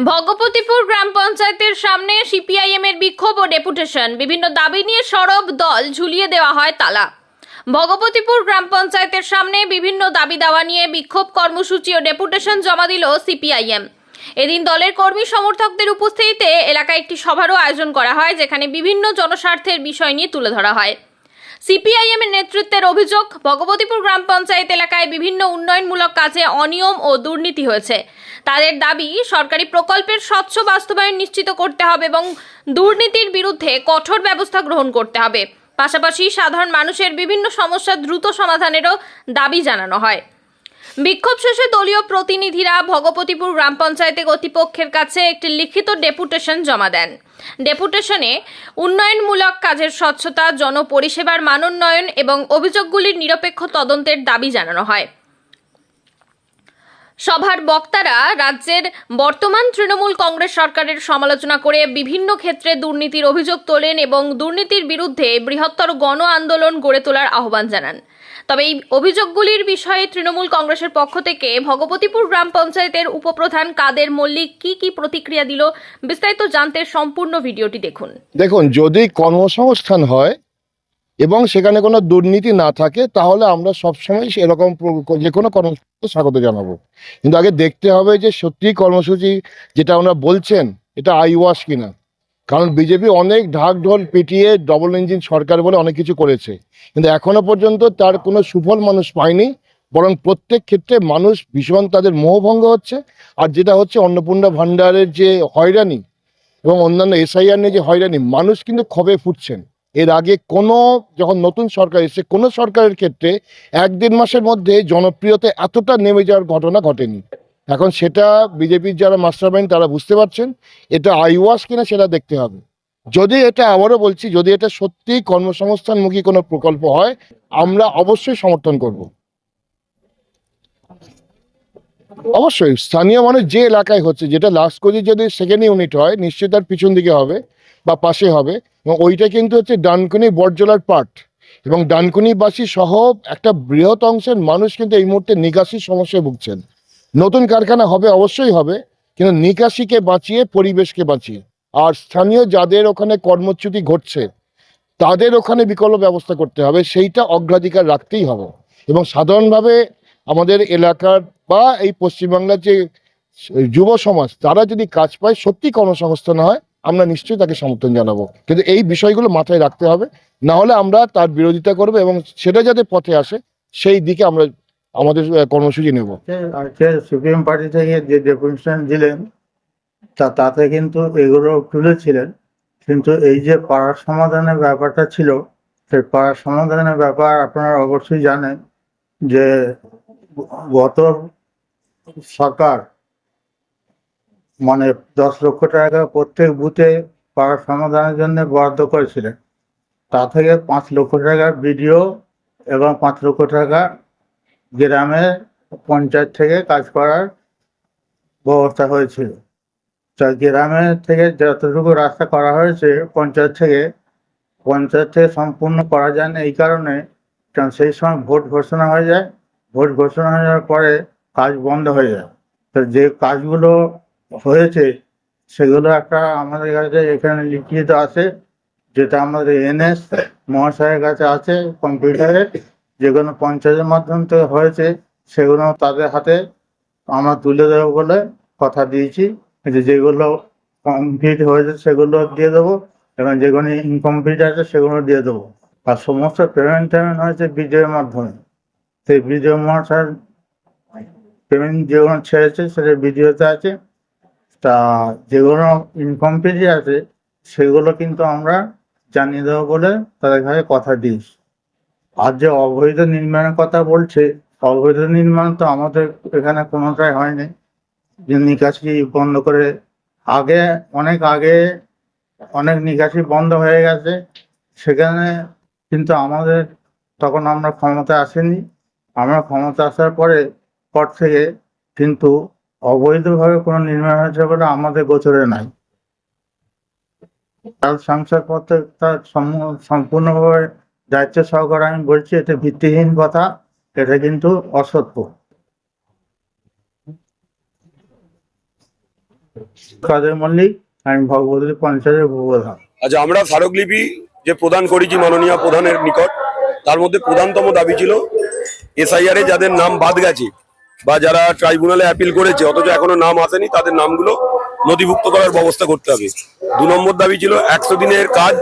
ভগবতীপুর গ্রাম পঞ্চায়েতের সামনে সিপিআইএম এর বিক্ষোভ ও ডেপুটেশন, বিভিন্ন দাবি নিয়ে সরব দল, ঝুলিয়ে দেওয়া হয় তালা। ভগবতীপুর গ্রাম পঞ্চায়েতের সামনে বিভিন্ন দাবি দাওয়া নিয়ে বিক্ষোভ কর্মসূচি ও ডেপুটেশন জমা দিল সিপিআইএম। এদিন দলের কর্মী সমর্থকদের উপস্থিতিতে এলাকায় একটি সভারও আয়োজন করা হয়, যেখানে বিভিন্ন জনস্বার্থের বিষয় নিয়ে তুলে ধরা হয়। সিপিআইএম এর নেতৃত্বের অভিযোগ, ভগবতীপুর গ্রাম পঞ্চায়েত এলাকায় বিভিন্ন উন্নয়নমূলক কাজে অনিয়ম ও দুর্নীতি হয়েছে। তাদের দাবি, সরকারি প্রকল্পের স্বচ্ছ বাস্তবায়ন নিশ্চিত করতে হবে এবং দুর্নীতির বিরুদ্ধে কঠোর ব্যবস্থা গ্রহণ করতে হবে। পাশাপাশি সাধারণ মানুষের বিভিন্ন সমস্যা দ্রুত সমাধানেরও দাবি জানানো হয়। বিক্ষোভ শেষে দলীয় প্রতিনিধিরা ভগবতীপুর গ্রাম পঞ্চায়েতে কর্তৃপক্ষের কাছে একটি লিখিত ডেপুটেশন জমা দেন। ডেপুটেশনে উন্নয়নমূলক কাজের স্বচ্ছতা, জনপরিষেবার মানোন্নয়ন এবং অভিযোগগুলির নিরপেক্ষ তদন্তের দাবি জানানো হয়। সভার বক্তারা রাজ্যের বর্তমান তৃণমূল কংগ্রেস সরকারের সমালোচনা করে বিভিন্ন ক্ষেত্রে দুর্নীতির অভিযোগ তোলেন এবং দুর্নীতির বিরুদ্ধে বৃহত্তর গণ আন্দোলন গড়ে তোলার আহ্বান জানান। তবে এই অভিযোগগুলির বিষয়ে তৃণমূল কংগ্রেসের পক্ষ থেকে ভগবতীপুর গ্রাম পঞ্চায়েতের উপপ্রধান কাদের মল্লিক কি প্রতিক্রিয়া দিল, বিস্তারিত জানতে সম্পূর্ণ ভিডিওটি দেখুন। দেখুন, যদি কর্মসংস্থান হয় এবং সেখানে কোনো দুর্নীতি না থাকে, তাহলে আমরা সবসময় এরকম যে কোনো কর্মসূচিকে স্বাগত জানাবো। কিন্তু আগে দেখতে হবে যে সত্যি কর্মসূচি যেটা আমরা বলছেন এটা আইওয়াশ কিনা। কারণ বিজেপি অনেক ঢাক ঢোল পিটিয়ে ডবল ইঞ্জিন সরকার বলে অনেক কিছু করেছে, কিন্তু এখনো পর্যন্ত তার কোনো সুফল মানুষ পায়নি। বরং প্রত্যেক ক্ষেত্রে মানুষ ভীষণ তাদের মোহভঙ্গ হচ্ছে। আর যেটা হচ্ছে অন্নপূর্ণা ভাণ্ডারের যে হয়রানি এবং অন্যান্য এসআইআর নিয়ে যে হয়রানি, মানুষ কিন্তু ক্ষোভে ফুটছেন। এর আগে যখন নতুন সরকার এসেছে, কোনো সরকারের ক্ষেত্রে 1-1.5 মাসের মধ্যে জনপ্রিয়তা এতটা নেমে যাওয়ার ঘটনা ঘটেনি। এখন সেটা বিজেপির যারা মাস্টারমাইন্ড তারা বুঝতে পারছেন। এটা আইওয়াশ কিনা সেটা দেখতে হবে। যদি এটা, আবারও বলছি, যদি এটা সত্যি কর্মসংস্থানমুখী কোনো প্রকল্প হয়, আমরা অবশ্যই সমর্থন করব। অবশ্যই স্থানীয় মানুষ যে এলাকায় হচ্ছে, যেটা লাস্ট কোজি যদি সেকেন্ড ইউনিট হয়, নিশ্চয়ই তার পিছন দিকে হবে বা পাশে হবে। এবং ওইটা কিন্তু হচ্ছে ডানকুনি বটজলার পার্ট, এবং ডানকুনিবাসী সহ একটা বৃহৎ অংশের মানুষ কিন্তু এই মুহূর্তে নিকাশির সমস্যায় ভুগছেন। নতুন কারখানা হবে, অবশ্যই হবে, কিন্তু নিকাশিকে বাঁচিয়ে পরিবেশকে বাঁচিয়ে। আর স্থানীয় যাদের ওখানে কর্মচ্যুতি ঘটছে তাদের ওখানে বিকল্প ব্যবস্থা করতে হবে, সেইটা অগ্রাধিকার রাখতেই হবে। এবং সাধারণভাবে আমাদের এলাকার বা এই পশ্চিমবাংলার যে যুব সমাজ, তারা যদি কাজ পায়, সত্যি কর্মসংস্থান হয়, আমরা নিশ্চয়ই তাকে সমর্থন জানাবো। কিন্তু এই বিষয়গুলো মাথায় রাখতে হবে, না হলে আমরা তার বিরোধিতা করবো এবং সেটা যাতে পথে আসে সেই দিকে আমরা আমাদের কর্মসূচি নেব। সিপিএম পার্টি থেকে যে ডেপুটেশন দিলেন তাতে কিন্তু এগুলো তুলেছিলেন, কিন্তু এই যে পাড়ার সমাধানের ব্যাপারটা ছিল, সেই পাড়ার সমাধানের ব্যাপার আপনারা অবশ্যই জানেন যে গত সরকার 10 লক্ষ টাকা প্রত্যেক বুথে পাড়ার সমাধানের জন্য বরাদ্দ করেছিলেন। তা থেকে 5 লক্ষ টাকা বিডিও এবং 5 লক্ষ টাকা গ্রামের পঞ্চায়েত থেকে কাজ করার ব্যবস্থা হয়েছিল। তা গ্রামের থেকে যতটুকু রাস্তা করা হয়েছে পঞ্চায়েত থেকে সম্পূর্ণ করা যায় না, এই কারণে কারণ সেই সময় ভোট ঘোষণা হয়ে যায়। ভোট ঘোষণা হয়ে যাওয়ার পরে কাজ বন্ধ হয়ে যায়। তো যে কাজগুলো হয়েছে সেগুলো একটা আমাদের কাছে এখানে লিখিত আছে, যেটা আমাদের এনএস মহাশয়ের কাছে আছে কম্পিউটারে, যেগুলো পঞ্চায়েতের মাধ্যম থেকে হয়েছে সেগুলো তাদের হাতে আমরা তুলে দেবো বলে কথা দিয়েছি। যেগুলো কমপ্লিট হয়েছে সেগুলো দিয়ে দেবো এবং যেগুলো ইনকমপ্লিট আছে সেগুলো দিয়ে দেবো। আর সমস্ত পেমেন্ট হয়েছে বিডিওর মাধ্যমে। সেই বিডিও মহাশয়ের পেমেন্ট যেগুলো ছেড়েছে সেটা বিডিওতে আছে। তা যেগুলো ইনকমপ্লিট আছে সেগুলো কিন্তু আমরা জানিয়ে দেবো বলে তাদের কাছে কথা দিয়েছি। আর যে অবৈধ নির্মাণের কথা বলছে, অবৈধ নির্মাণ তো আমাদের এখানে কোনোটাই হয়নি। যে নিকাশি বন্ধ করে অনেক আগে অনেক নিকাশি বন্ধ হয়ে গেছে, সেখানে কিন্তু আমাদের তখন আমরা ক্ষমতায় আসেনি। আমরা ক্ষমতা আসার পর থেকে কিন্তু অবৈধভাবে কোনো নির্মাণ হয়েছে বলে আমাদের গোচরে নাই। তার শংসাপত্র তার সম্পূর্ণভাবে দায়িত্ব সহকারে আমি বলছি, এটা ভিত্তিহীন কথা, এটা কিন্তু অসত্য। কাদের মল্লিক, আমি ভগবতী পঞ্চায়েতের উপপ্রধান। আচ্ছা, আমরা স্মারকলিপি যে প্রদান করেছি মাননীয় প্রধানের নিকট, তার মধ্যে প্রধানতম দাবি ছিল এসআইআর এ যাদের নাম বাদ গেছে বা যারা ট্রাইব্যুনালে অ্যাপিল করেছে অথচ এখনো নাম আসেনি তাদের নামগুলো নথিভুক্ত করার ব্যবস্থা করতে হবে। 2 নম্বর দাবি ছিল 100 দিনের কাজ,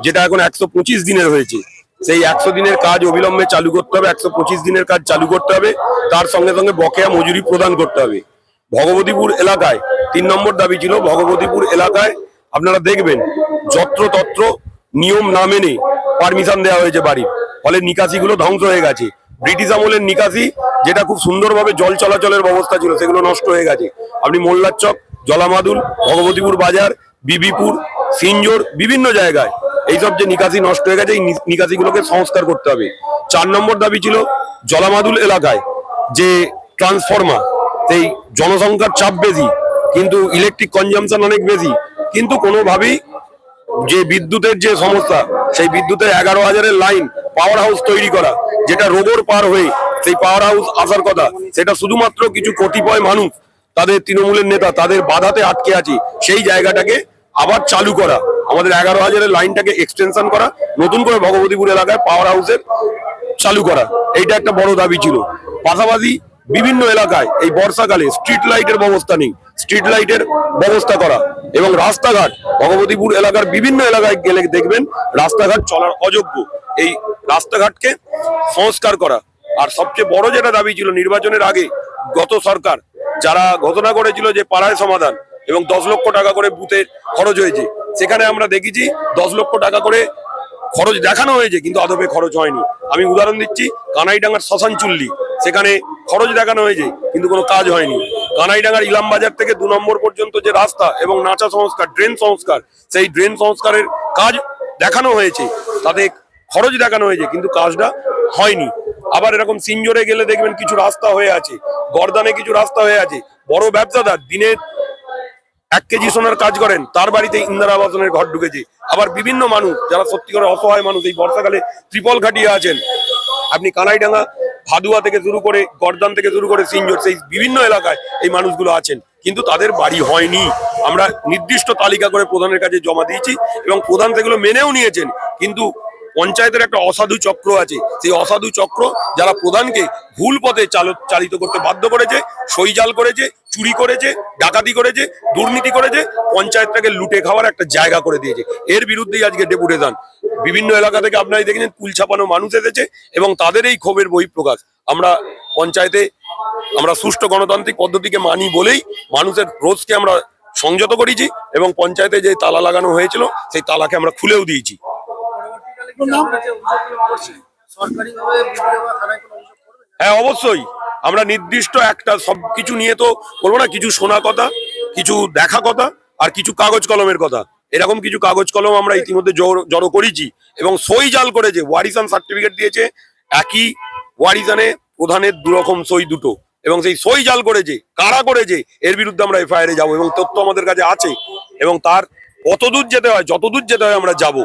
যেটা এখন 125 দিনের হয়েছে, সেই 100 দিনের কাজ অবিলম্বে চালু করতে হবে। 125 দিনের কাজ চালু করতে হবে, তার সঙ্গে সঙ্গে বকেয়া মজুরি প্রদান করতে হবে। ভগবতীপুর এলাকায় 3 নম্বর দাবি ছিল, ভগবতীপুর এলাকায় আপনারা দেখবেন যত্রতত্র নিয়ম না মেনে পারমিশন দেওয়া হয়েছে বাড়ির, ফলে নিকাশিগুলো ধ্বংস হয়ে গেছে। ব্রিটিশ আমলের নিকাশি, যেটা খুব সুন্দরভাবে জল চলাচলের ব্যবস্থা ছিল, সেগুলো নষ্ট হয়ে গেছে। আপনি মোল্লার চক, জলামাদুল, ভগবতীপুর বাজার, বিবিপুর, সিঞ্জোর বিভিন্ন জায়গায় এইসব যে নিকাশি নষ্ট হয়ে গেছে, এই নিকাশিগুলোকে সংস্কার করতে হবে। 4 নম্বর দাবি ছিল জলামাদুল এলাকায় যে ট্রান্সফরমার, সেই জনসংখ্যার চাপ বেশি কিন্তু ইলেকট্রিক কনজাম্পশন অনেক বেশি, কিন্তু কোনোভাবেই যে বিদ্যুতের যে সমস্যা, সেই বিদ্যুতের 11,000-এর লাইন পাওয়ার হাউস তৈরি করা, যেটা রোবর পার হয়ে সেই পাওয়ার হাউস আসার কথা, সেটা শুধুমাত্র কিছু কতিপয় মানুষ, তাদের তৃণমূলের নেতা, তাদের বাধাতে আটকে আছে। সেই জায়গাটাকে আবার চালু করা, আমাদের 11,000-এর লাইনটাকে এক্সটেনশন করা, নতুন করে ভগবতীপুর এলাকায় পাওয়ার হাউসের চালু করা, এইটা একটা বড় দাবি ছিল। পাশাপাশি বিভিন্ন এলাকায় এই বর্ষাকালে স্ট্রিট লাইটের ব্যবস্থা নেই, স্ট্রিট লাইটের ব্যবস্থা করা, এবং রাস্তাঘাট, ভগবতীপুর এলাকার বিভিন্ন এলাকায় গেলে দেখবেন রাস্তাঘাট চলার অযোগ্য, এই রাস্তাঘাটকে সংস্কার করা। আর সবচেয়ে বড় যেটা দাবি ছিল, নির্বাচনের আগে গত সরকার যারা ঘোষণা করেছিল যে পাড়ায় সমাধান এবং 10 লক্ষ টাকা করে বুথে খরচ হয়েছে, সেখানে আমরা দেখেছি 10 লক্ষ টাকা করে খরচ দেখানো হয়েছে কিন্তু আদপে খরচ হয়নি। আমি উদাহরণ দিচ্ছি, কানাইডাঙ্গার শ্মশান চুল্লি, সেখানে খরচ দেখানো হয়েছে কিন্তু কোনো কাজ হয়নি। কানাইডাঙ্গার ইলাম বাজার থেকে 2 নম্বর পর্যন্ত যে রাস্তা এবং নাচা সংস্কার, ড্রেন সংস্কার, সেই ড্রেন সংস্কারের কাজ দেখানো হয়েছে, তাতে খরচ দেখানো হয়েছে কিন্তু কাজটা হয়নি। আবার এরকম সিঞ্জোরে গেলে দেখবেন কিছু রাস্তা হয়ে আছে, গর্দানে কিছু রাস্তা হয়ে আছে। বড় ব্যবসাদার দিনে 1 কেজি সোনার কাজ করেন, তার বাড়িতে ইন্দিরা আবাসনের ঘর ঢুকেছে। আবার বিভিন্ন মানুষ যারা সত্যিকার অসহায় মানুষ, এই বর্ষাকালে ত্রিপল খাটিয়ে আছেন, আপনি কানাইডাঙ্গা, ভাদুয়া থেকে শুরু করে গর্দান থেকে শুরু করে সিঞ্জোর, সেই বিভিন্ন এলাকায় এই মানুষগুলো আছেন কিন্তু তাদের বাড়ি হয়নি। আমরা নির্দিষ্ট তালিকা করে প্রধানের কাছে জমা দিয়েছি এবং প্রধান সেগুলো মেনেও নিয়েছেন, কিন্তু পঞ্চায়েতের একটা অসাধু চক্র আছে, সেই অসাধু চক্র যারা প্রধানকে ভুল পথে চালিত করতে বাধ্য করেছে, সইজাল করেছে, চুরি করেছে, ডাকাতি করেছে, দুর্নীতি করেছে, পঞ্চায়েতটাকে লুটে খাওয়ার একটা জায়গা করে দিয়েছে। এর বিরুদ্ধেই আজকে ডেপুটেশন। বিভিন্ন এলাকা থেকে আপনারা দেখেছেন কুল ছাপানো মানুষ এসেছে এবং তাদের এই ক্ষোভের বহিঃপ্রকাশ। আমরা পঞ্চায়েতে আমরা সুষ্ঠু গণতান্ত্রিক পদ্ধতিকে মানি বলেই মানুষের রোজকে আমরা সংযত করেছি এবং পঞ্চায়েতে যে তালা লাগানো হয়েছিল সেই তালাকে আমরা খুলেও দিয়েছি। হ্যাঁ, অবশ্যই আমরা নির্দিষ্ট একটা, সবকিছু নিয়ে তো বলবো না, কিছু শোনা কথা, কিছু দেখা কথা, আর কিছু কাগজ কলমের কথা। এরকম কিছু কাগজ কলম আমরা ইতিমধ্যে জড়ো করেছি এবং সই জাল করেছে, ওয়ারিসান সার্টিফিকেট দিয়েছে, একই ওয়ারিসানে প্রধানের 2 রকম সই দুটো, এবং সেই সই জাল করেছে, কারা করেছে এর বিরুদ্ধে আমরা এফআইআর এ যাবো এবং তথ্য আমাদের কাছে আছে এবং তার কতদূর যেতে হয়, যতদূর যেতে হয় আমরা যাব।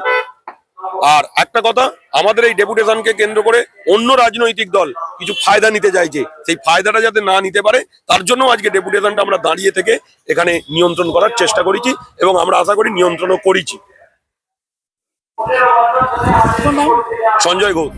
আর একটা কথা, আমাদের এই ডেপুটেশনকে কেন্দ্র করে অন্য রাজনৈতিক দল কিছু ফায়দা নিতে চাইছে, সেই ফায়দাটা যাতে না নিতে পারে তার জন্য আজকে ডেপুটেশনটা আমরা দাঁড়িয়ে থেকে এখানে নিয়ন্ত্রণ করার চেষ্টা করেছি এবং আমরা আশা করি নিয়ন্ত্রণও করেছি। সঞ্জয় ঘোষ।